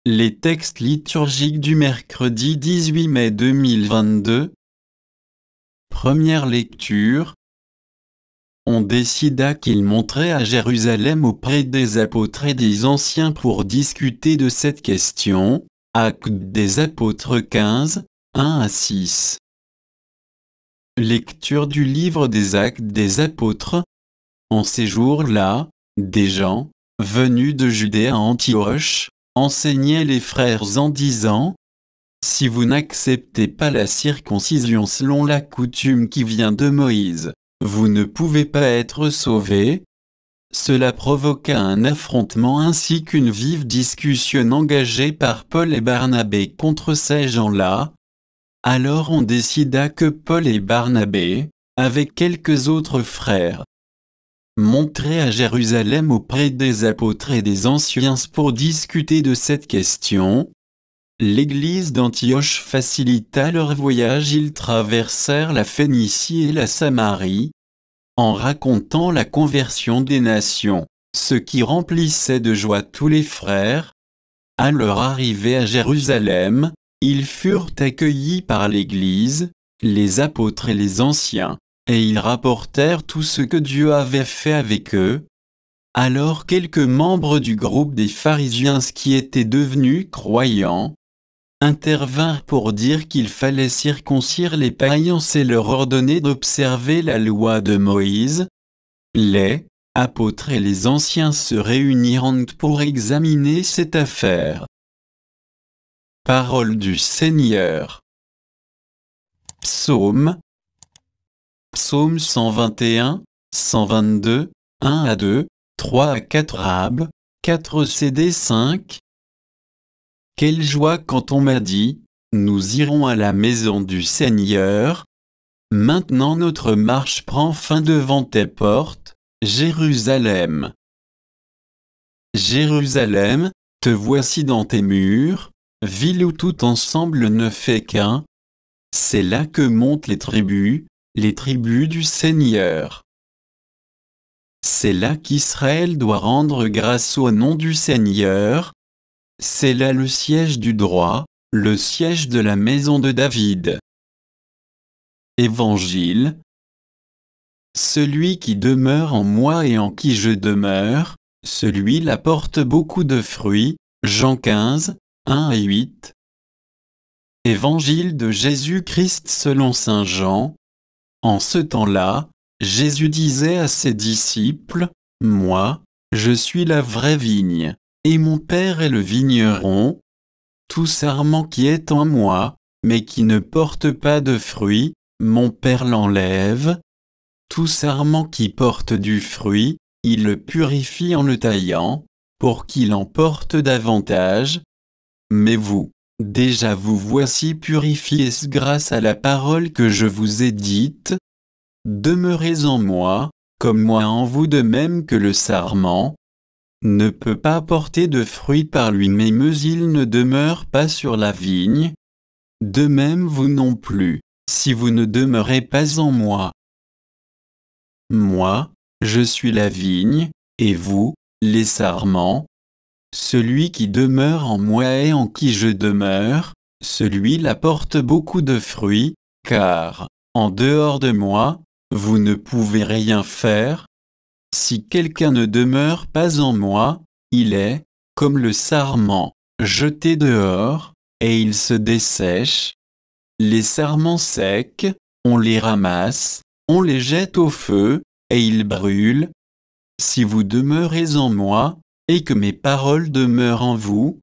Les textes liturgiques du mercredi 18 mai 2022. Première lecture. On décida qu'il monterait à Jérusalem auprès des apôtres et des anciens pour discuter de cette question. Actes des apôtres 15, 1 à 6. Lecture du livre des Actes des apôtres. En ces jours-là, des gens, venus de Judée à Antioche, enseignaient les frères en disant : si vous n'acceptez pas la circoncision selon la coutume qui vient de Moïse, vous ne pouvez pas être sauvés. Cela provoqua un affrontement ainsi qu'une vive discussion engagée par Paul et Barnabé contre ces gens-là. Alors on décida que Paul et Barnabé, avec quelques autres frères, monteraient à Jérusalem auprès des apôtres et des anciens pour discuter de cette question. L'église d'Antioche facilita leur voyage. Ils traversèrent la Phénicie et la Samarie, en racontant la conversion des nations, ce qui remplissait de joie tous les frères. À leur arrivée à Jérusalem, ils furent accueillis par l'Église, les apôtres et les anciens, et ils rapportèrent tout ce que Dieu avait fait avec eux. Alors quelques membres du groupe des pharisiens qui étaient devenus croyants intervinrent pour dire qu'il fallait circoncire les païens et leur ordonner d'observer la loi de Moïse. Les apôtres et les anciens se réunirent pour examiner cette affaire. Parole du Seigneur. Psaume 121, 122, 1 à 2, 3 à 4 Rab, 4 CD 5. Quelle joie quand on m'a dit, nous irons à la maison du Seigneur. Maintenant notre marche prend fin devant tes portes, Jérusalem. Jérusalem, te voici dans tes murs, ville où tout ensemble ne fait qu'un. C'est là que montent les tribus du Seigneur. C'est là qu'Israël doit rendre grâce au nom du Seigneur. C'est là le siège du droit, le siège de la maison de David. Évangile. Celui qui demeure en moi et en qui je demeure, celui-là porte beaucoup de fruits. Jean 15, 1 à 8. Évangile de Jésus-Christ selon saint Jean. En ce temps-là, Jésus disait à ses disciples : moi, je suis la vraie vigne, et mon Père est le vigneron. Tout sarment qui est en moi, mais qui ne porte pas de fruit, mon Père l'enlève. Tout sarment qui porte du fruit, il le purifie en le taillant, pour qu'il en porte davantage. Mais vous, déjà vous voici purifiés grâce à la parole que je vous ai dite. Demeurez en moi, comme moi en vous, de même que le sarment ne peut pas porter de fruits par lui-même, il ne demeure pas sur la vigne. De même vous non plus, si vous ne demeurez pas en moi. Moi, je suis la vigne, et vous, les sarments. Celui qui demeure en moi et en qui je demeure, celui-là porte beaucoup de fruits, car, en dehors de moi, vous ne pouvez rien faire. Si quelqu'un ne demeure pas en moi, il est, comme le sarment, jeté dehors, et il se dessèche. Les sarments secs, on les ramasse, on les jette au feu, et ils brûlent. Si vous demeurez en moi, et que mes paroles demeurent en vous,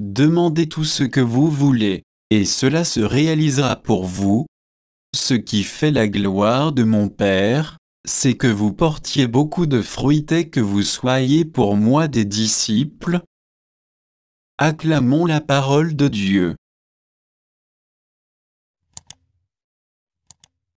demandez tout ce que vous voulez, et cela se réalisera pour vous. Ce qui fait la gloire de mon Père, c'est que vous portiez beaucoup de fruits et que vous soyez pour moi des disciples. Acclamons la parole de Dieu.